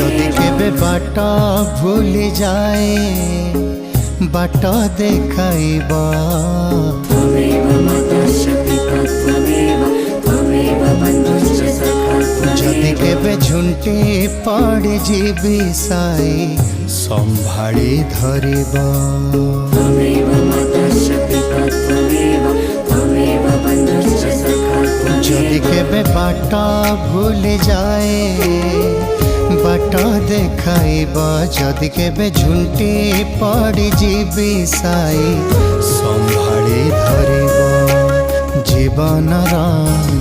যদি কেবে बाट भूली जाए बाट देखाइबा जदि केबे झुंटे पड़े जीवी साई संभाली धरिबा जदि केबे बाट भूली जाए बाट देखाइबा जदि केबे झुंटी पड़ी जीवी साई संभाली धरिबा जीवनर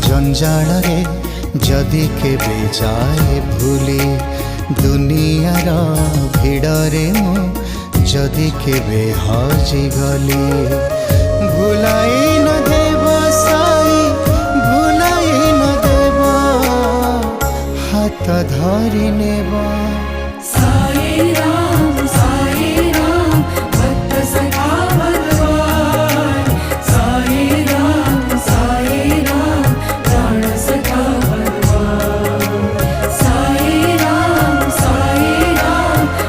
जंजाल रे जदि केबे जाए भूली दुनियार भिड़रे मु जदि केबे हजि गली भुलाई न देव साई भुलाई न देव हाथ धरि नेबा साई राम भक्त सखा भगवान साई राम प्राण सखा भगवान साई राम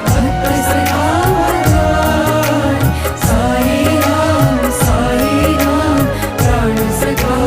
भक्त सखा भगवान साई राम प्राण सखा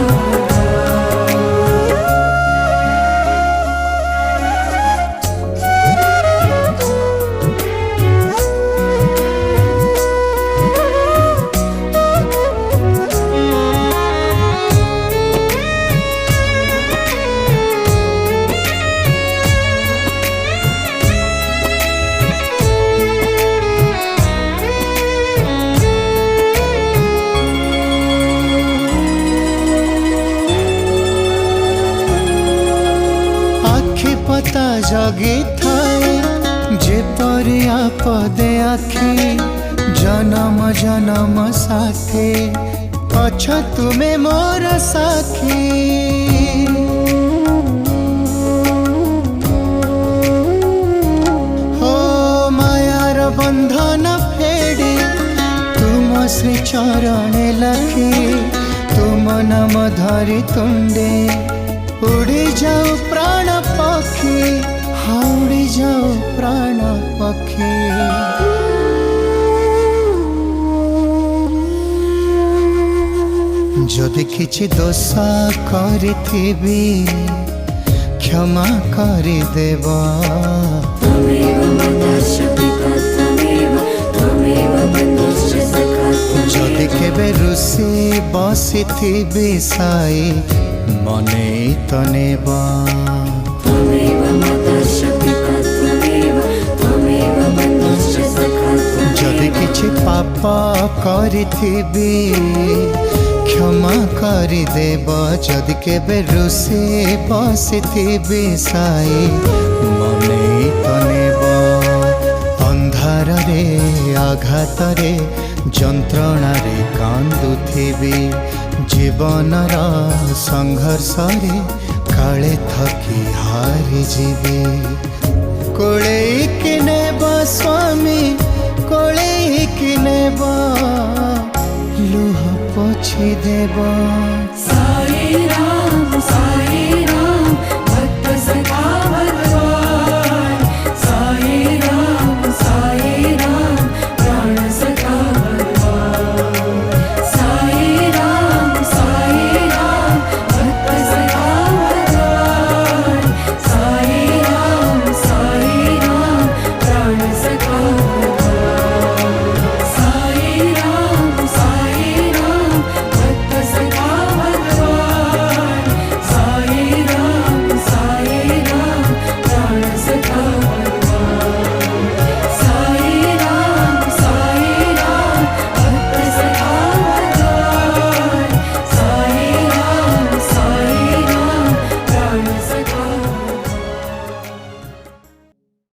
पता जगी थाए जेपरि आपदे आखि जन्म जन्म साथे अछ तुमे मोर साखी हो मायार बंधन फेड़ी तुम श्री चरणे लखी तुम नाम धरि तुंडे उड़ी जाओ प्राण पक्षी उड़ी जाओ प्राण पक्षी जदि किछि दोष करिथिबी क्षमा करि देबा जदि केबे रुसी बसिथिबी साई मने तनेबा जदि किछि पाप करिथिबी क्षमा करि देबा जदि केबे रुसी बसिथिबी साई मने तनेबा अंधार रे आघात रे जंत्रणा रे कांदुथिबी जीवनर संघर्ष रे काले थकी हारी जीवी कोलेइकी नेबा स्वामी कोलेइकी नेबा लुह पोछि देबा।